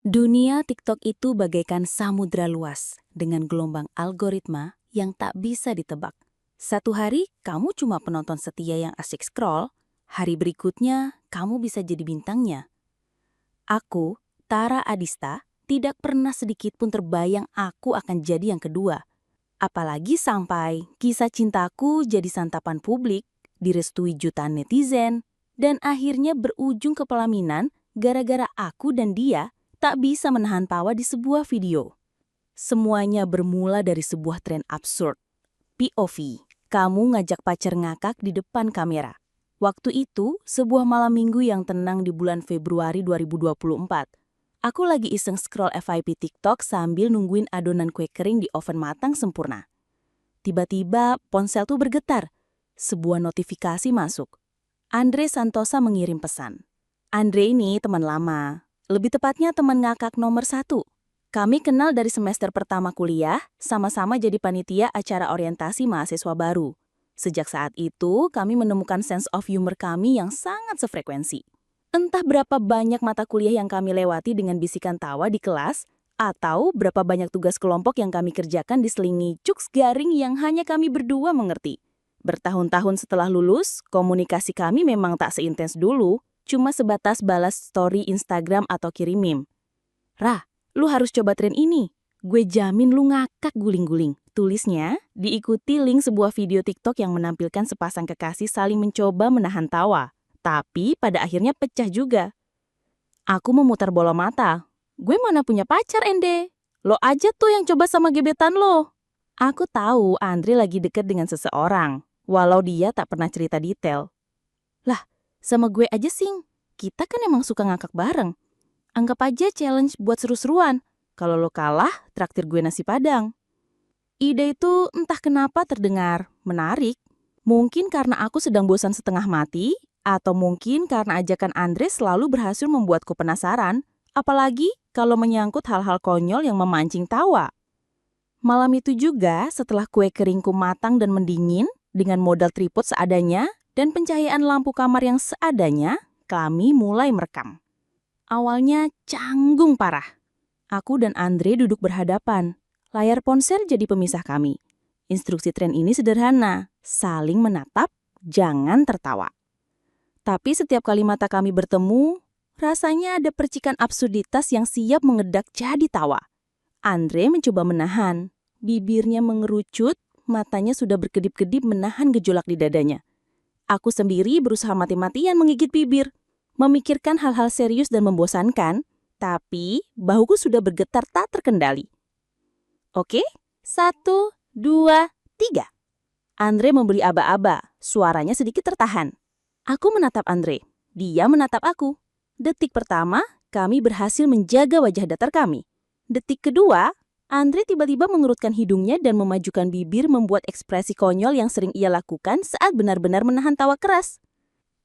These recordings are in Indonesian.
Dunia TikTok itu bagaikan samudra luas dengan gelombang algoritma yang tak bisa ditebak. Satu hari kamu cuma penonton setia yang asik scroll, hari berikutnya kamu bisa jadi bintangnya. Aku, Tara Adista, tidak pernah sedikit pun terbayang aku akan jadi yang kedua. Apalagi sampai kisah cintaku jadi santapan publik, direstui jutaan netizen, dan akhirnya berujung ke pelaminan gara-gara aku dan dia tak bisa menahan tawa di sebuah video. Semuanya bermula dari sebuah tren absurd. POV, kamu ngajak pacar ngakak di depan kamera. Waktu itu, sebuah malam minggu yang tenang di bulan Februari 2024. Aku lagi iseng scroll FYP TikTok sambil nungguin adonan kue kering di oven matang sempurna. Tiba-tiba ponsel tuh bergetar. Sebuah notifikasi masuk. Andre Santosa mengirim pesan. Andre ini teman lama. Lebih tepatnya teman ngakak nomor 1. Kami kenal dari semester pertama kuliah, sama-sama jadi panitia acara orientasi mahasiswa baru. Sejak saat itu, kami menemukan sense of humor kami yang sangat sefrekuensi. Entah berapa banyak mata kuliah yang kami lewati dengan bisikan tawa di kelas, atau berapa banyak tugas kelompok yang kami kerjakan diselingi jokes garing yang hanya kami berdua mengerti. Bertahun-tahun setelah lulus, komunikasi kami memang tak seintens dulu, cuma sebatas balas story Instagram atau kirim meme. Rah, lu harus coba tren ini. Gue jamin lu ngakak guling-guling. Tulisnya, diikuti link sebuah video TikTok yang menampilkan sepasang kekasih saling mencoba menahan tawa. Tapi pada akhirnya pecah juga. Aku memutar bola mata. Gue mana punya pacar, Ende? Lo aja tuh yang coba sama gebetan lo. Aku tahu Andre lagi deket dengan seseorang, walau dia tak pernah cerita detail. Lah, sama gue aja sing. Kita kan emang suka ngakak bareng. Anggap aja challenge buat seru-seruan. Kalau lo kalah, traktir gue nasi padang. Ide itu entah kenapa terdengar menarik. Mungkin karena aku sedang bosan setengah mati, atau mungkin karena ajakan Andre selalu berhasil membuatku penasaran, apalagi kalau menyangkut hal-hal konyol yang memancing tawa. Malam itu juga, setelah kue keringku matang dan mendingin, dengan modal tripod seadanya dan pencahayaan lampu kamar yang seadanya, kami mulai merekam. Awalnya canggung parah. Aku dan Andre duduk berhadapan. Layar ponsel jadi pemisah kami. Instruksi tren ini sederhana, saling menatap, jangan tertawa. Tapi setiap kali mata kami bertemu, rasanya ada percikan absurditas yang siap mengedak jadi tawa. Andre mencoba menahan. Bibirnya mengerucut, matanya sudah berkedip-kedip menahan gejolak di dadanya. Aku sendiri berusaha mati-matian menggigit bibir, memikirkan hal-hal serius dan membosankan, tapi bahuku sudah bergetar tak terkendali. Oke, 1, 2, 3. Andre memberi aba-aba, suaranya sedikit tertahan. Aku menatap Andre, dia menatap aku. Detik pertama, kami berhasil menjaga wajah datar kami. Detik kedua, Andre tiba-tiba mengerutkan hidungnya dan memajukan bibir membuat ekspresi konyol yang sering ia lakukan saat benar-benar menahan tawa keras.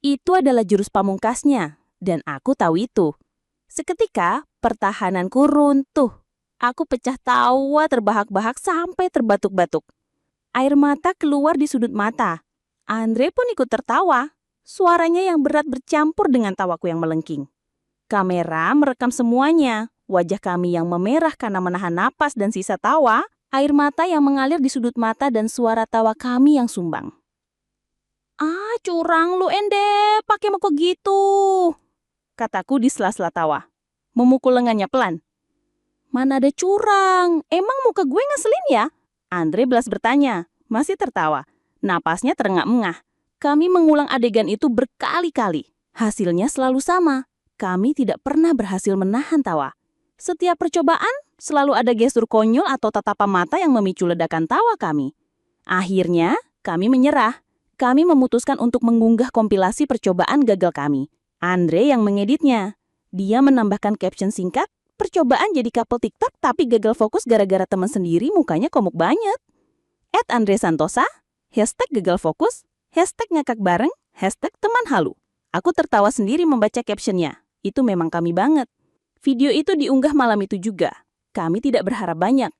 Itu adalah jurus pamungkasnya, dan aku tahu itu. Seketika, pertahananku runtuh. Aku pecah tawa terbahak-bahak sampai terbatuk-batuk. Air mata keluar di sudut mata. Andre pun ikut tertawa. Suaranya yang berat bercampur dengan tawaku yang melengking. Kamera merekam semuanya. Wajah kami yang memerah karena menahan napas dan sisa tawa, air mata yang mengalir di sudut mata dan suara tawa kami yang sumbang. Ah, curang lu, Ende, pakai muka gitu, kataku di sela-sela tawa. Memukul lengannya pelan. Mana ada curang, emang muka gue ngeselin ya? Andre belas bertanya, masih tertawa. Napasnya terengah-engah. Kami mengulang adegan itu berkali-kali. Hasilnya selalu sama. Kami tidak pernah berhasil menahan tawa. Setiap percobaan, selalu ada gestur konyol atau tatapan mata yang memicu ledakan tawa kami. Akhirnya, kami menyerah. Kami memutuskan untuk mengunggah kompilasi percobaan gagal kami. Andre yang mengeditnya. Dia menambahkan caption singkat, percobaan jadi couple TikTok tapi gagal fokus gara-gara teman sendiri mukanya komuk banget. @Andre_Santosa, #gagal fokus, #ngakak bareng, #teman halu. Aku tertawa sendiri membaca captionnya. Itu memang kami banget. Video itu diunggah malam itu juga. Kami tidak berharap banyak.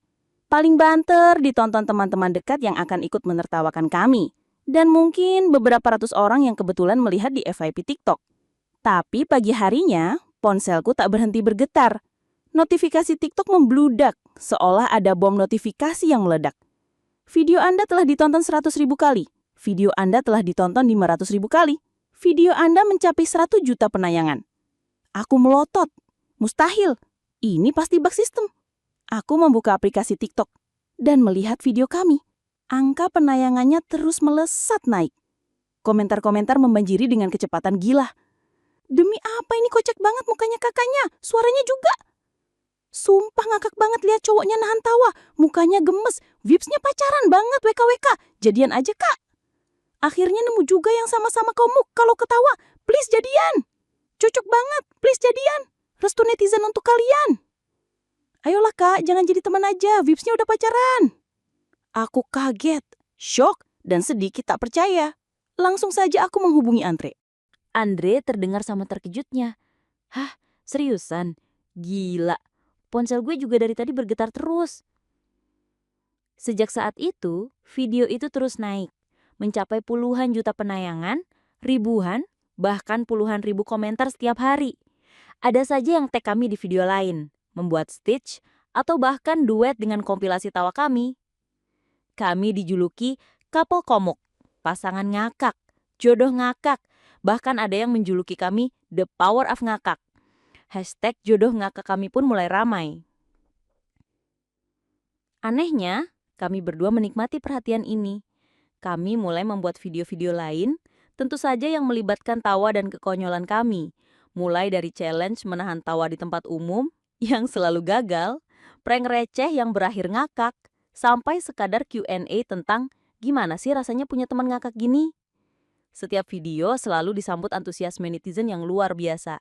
Paling banter ditonton teman-teman dekat yang akan ikut menertawakan kami. Dan mungkin beberapa ratus orang yang kebetulan melihat di FYP TikTok. Tapi pagi harinya, ponselku tak berhenti bergetar. Notifikasi TikTok membludak, seolah ada bom notifikasi yang meledak. Video Anda telah ditonton 100.000 kali. Video Anda telah ditonton 500.000 kali. Video Anda mencapai 100 juta penayangan. Aku melotot. Mustahil. Ini pasti bug sistem. Aku membuka aplikasi TikTok dan melihat video kami. Angka penayangannya terus melesat naik. Komentar-komentar membanjiri dengan kecepatan gila. Demi apa ini kocak banget mukanya kakaknya, suaranya juga. Sumpah ngakak banget lihat cowoknya nahan tawa, mukanya gemes, vibes-nya pacaran banget WKWK, jadian aja kak. Akhirnya nemu juga yang sama-sama komuk kalau ketawa, please jadian. Cocok banget, please jadian. Restu netizen untuk kalian. Ayolah kak, jangan jadi teman aja, vibes-nya udah pacaran. Aku kaget, shock, dan sedikit tak percaya. Langsung saja aku menghubungi Andre. Andre terdengar sama terkejutnya. Hah, seriusan? Gila. Ponsel gue juga dari tadi bergetar terus. Sejak saat itu, video itu terus naik. Mencapai puluhan juta penayangan, ribuan, bahkan puluhan ribu komentar setiap hari. Ada saja yang tag kami di video lain, membuat stitch, atau bahkan duet dengan kompilasi tawa kami. Kami dijuluki couple komuk, pasangan ngakak, jodoh ngakak, bahkan ada yang menjuluki kami the power of ngakak. Hashtag jodoh ngakak kami pun mulai ramai. Anehnya, kami berdua menikmati perhatian ini. Kami mulai membuat video-video lain, tentu saja yang melibatkan tawa dan kekonyolan kami. Mulai dari challenge menahan tawa di tempat umum, yang selalu gagal, prank receh yang berakhir ngakak, sampai sekadar Q&A tentang gimana sih rasanya punya teman ngakak gini. Setiap video selalu disambut antusiasme netizen yang luar biasa.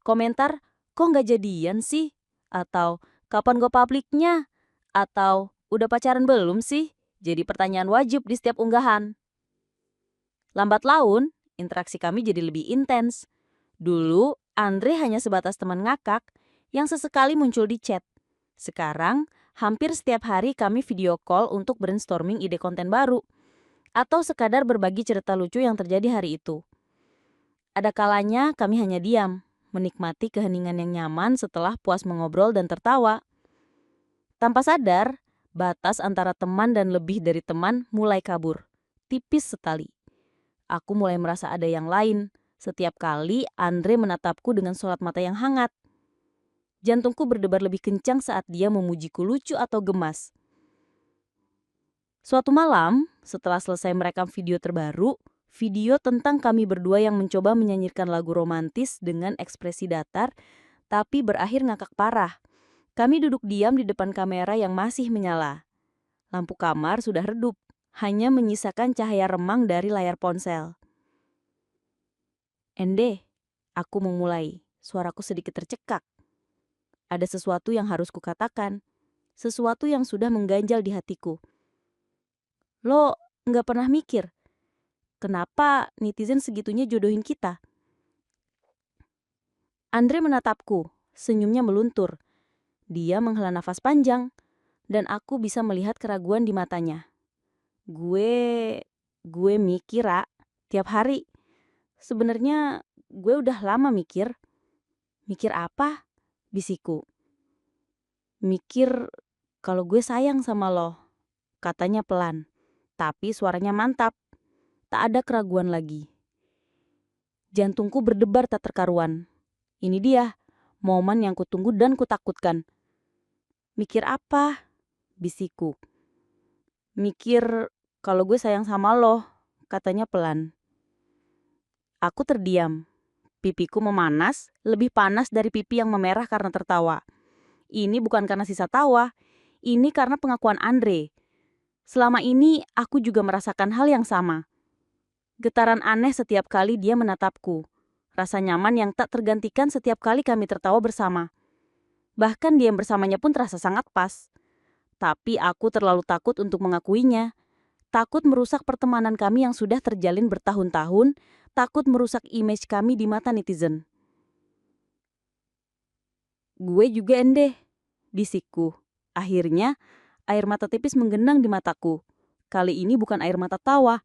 Komentar, kok nggak jadian sih? Atau, kapan go publiknya? Atau, udah pacaran belum sih? Jadi pertanyaan wajib di setiap unggahan. Lambat laun, interaksi kami jadi lebih intens. Dulu, Andre hanya sebatas teman ngakak yang sesekali muncul di chat. Sekarang, hampir setiap hari kami video call untuk brainstorming ide konten baru. Atau sekadar berbagi cerita lucu yang terjadi hari itu. Ada kalanya kami hanya diam, menikmati keheningan yang nyaman setelah puas mengobrol dan tertawa. Tanpa sadar, batas antara teman dan lebih dari teman mulai kabur. Tipis sekali. Aku mulai merasa ada yang lain. Setiap kali Andre menatapku dengan sorot mata yang hangat. Jantungku berdebar lebih kencang saat dia memujiku lucu atau gemas. Suatu malam, setelah selesai merekam video terbaru, video tentang kami berdua yang mencoba menyanyikan lagu romantis dengan ekspresi datar, tapi berakhir ngakak parah. Kami duduk diam di depan kamera yang masih menyala. Lampu kamar sudah redup, hanya menyisakan cahaya remang dari layar ponsel. Ende, aku memulai. Suaraku sedikit tercekak. Ada sesuatu yang harus kukatakan, sesuatu yang sudah mengganjal di hatiku. Lo nggak pernah mikir, kenapa netizen segitunya jodohin kita? Andre menatapku, senyumnya meluntur. Dia menghela nafas panjang, dan aku bisa melihat keraguan di matanya. Gue mikir, Ra, tiap hari. Sebenarnya gue udah lama mikir. Mikir apa? Bisikku. Mikir kalau gue sayang sama lo, katanya pelan. Tapi suaranya mantap. Tak ada keraguan lagi. Jantungku berdebar tak terkaruan. Ini dia, momen yang kutunggu dan kutakutkan. Mikir apa? Bisikku. Mikir kalau gue sayang sama lo, katanya pelan. Aku terdiam. Pipiku memanas, lebih panas dari pipi yang memerah karena tertawa. Ini bukan karena sisa tawa, ini karena pengakuan Andre. Selama ini aku juga merasakan hal yang sama. Getaran aneh setiap kali dia menatapku. Rasa nyaman yang tak tergantikan setiap kali kami tertawa bersama. Bahkan diam bersamanya pun terasa sangat pas. Tapi aku terlalu takut untuk mengakuinya. Takut merusak pertemanan kami yang sudah terjalin bertahun-tahun. Takut merusak image kami di mata netizen. Gue juga Ende, bisikku. Akhirnya, air mata tipis menggenang di mataku. Kali ini bukan air mata tawa,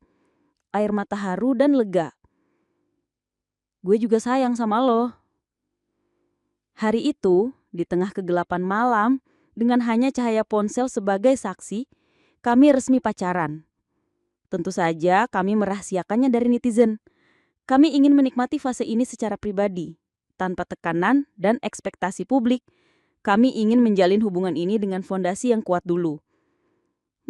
air mata haru dan lega. Gue juga sayang sama lo. Hari itu, di tengah kegelapan malam, dengan hanya cahaya ponsel sebagai saksi, kami resmi pacaran. Tentu saja kami merahasiakannya dari netizen. Kami ingin menikmati fase ini secara pribadi, tanpa tekanan dan ekspektasi publik. Kami ingin menjalin hubungan ini dengan fondasi yang kuat dulu.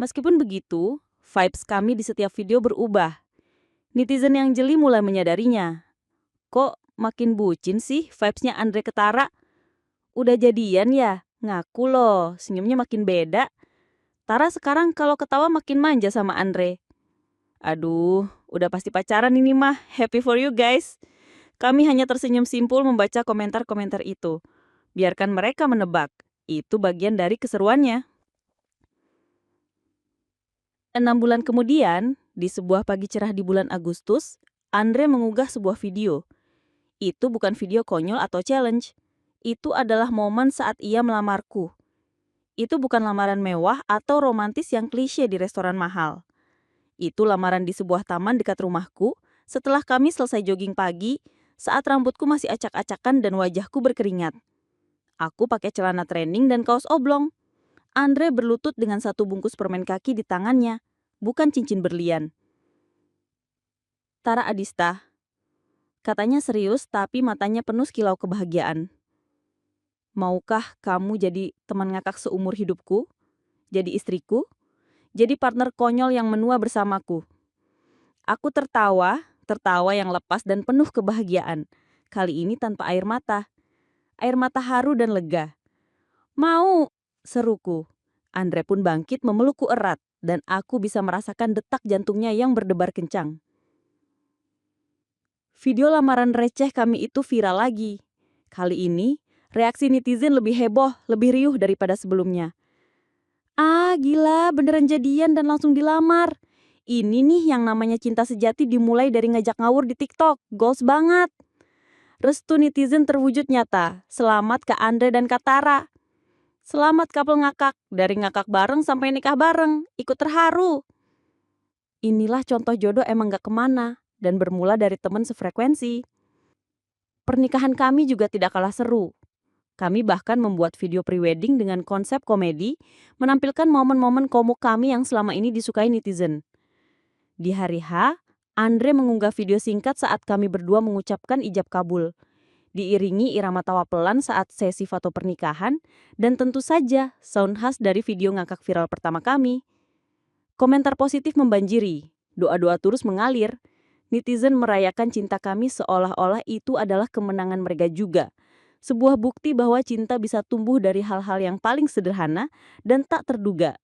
Meskipun begitu, vibes kami di setiap video berubah. Netizen yang jeli mulai menyadarinya. Kok makin bucin sih vibes-nya Andre ke Tara? Udah jadian ya? Ngaku loh, senyumnya makin beda. Tara sekarang kalau ketawa makin manja sama Andre. Aduh, udah pasti pacaran ini mah. Happy for you guys. Kami hanya tersenyum simpul membaca komentar-komentar itu. Biarkan mereka menebak. Itu bagian dari keseruannya. 6 bulan kemudian, di sebuah pagi cerah di bulan Agustus, Andre mengunggah sebuah video. Itu bukan video konyol atau challenge. Itu adalah momen saat ia melamarku. Itu bukan lamaran mewah atau romantis yang klise di restoran mahal. Itu lamaran di sebuah taman dekat rumahku setelah kami selesai jogging pagi saat rambutku masih acak-acakan dan wajahku berkeringat. Aku pakai celana training dan kaos oblong. Andre berlutut dengan satu bungkus permen kaki di tangannya, bukan cincin berlian. Tara Adista, katanya serius tapi matanya penuh kilau kebahagiaan. Maukah kamu jadi teman ngakak seumur hidupku? Jadi istriku? Jadi partner konyol yang menua bersamaku? Aku tertawa yang lepas dan penuh kebahagiaan. Kali ini tanpa air mata. Air mata haru dan lega. Mau, seruku. Andre pun bangkit memelukku erat dan aku bisa merasakan detak jantungnya yang berdebar kencang. Video lamaran receh kami itu viral lagi. Kali ini, reaksi netizen lebih heboh, lebih riuh daripada sebelumnya. Ah, gila, beneran jadian dan langsung dilamar. Ini nih yang namanya cinta sejati dimulai dari ngajak ngawur di TikTok. Goals banget. Restu netizen terwujud nyata. Selamat Kak Andre dan Kak Tara. Selamat couple ngakak. Dari ngakak bareng sampai nikah bareng. Ikut terharu. Inilah contoh jodoh emang gak kemana. Dan bermula dari teman sefrekuensi. Pernikahan kami juga tidak kalah seru. Kami bahkan membuat video prewedding dengan konsep komedi, menampilkan momen-momen komuk kami yang selama ini disukai netizen. Di hari H, Andre mengunggah video singkat saat kami berdua mengucapkan ijab kabul. Diiringi irama tawa pelan saat sesi foto pernikahan, dan tentu saja sound khas dari video ngakak viral pertama kami. Komentar positif membanjiri, doa-doa tulus mengalir. Netizen merayakan cinta kami seolah-olah itu adalah kemenangan mereka juga. Sebuah bukti bahwa cinta bisa tumbuh dari hal-hal yang paling sederhana dan tak terduga,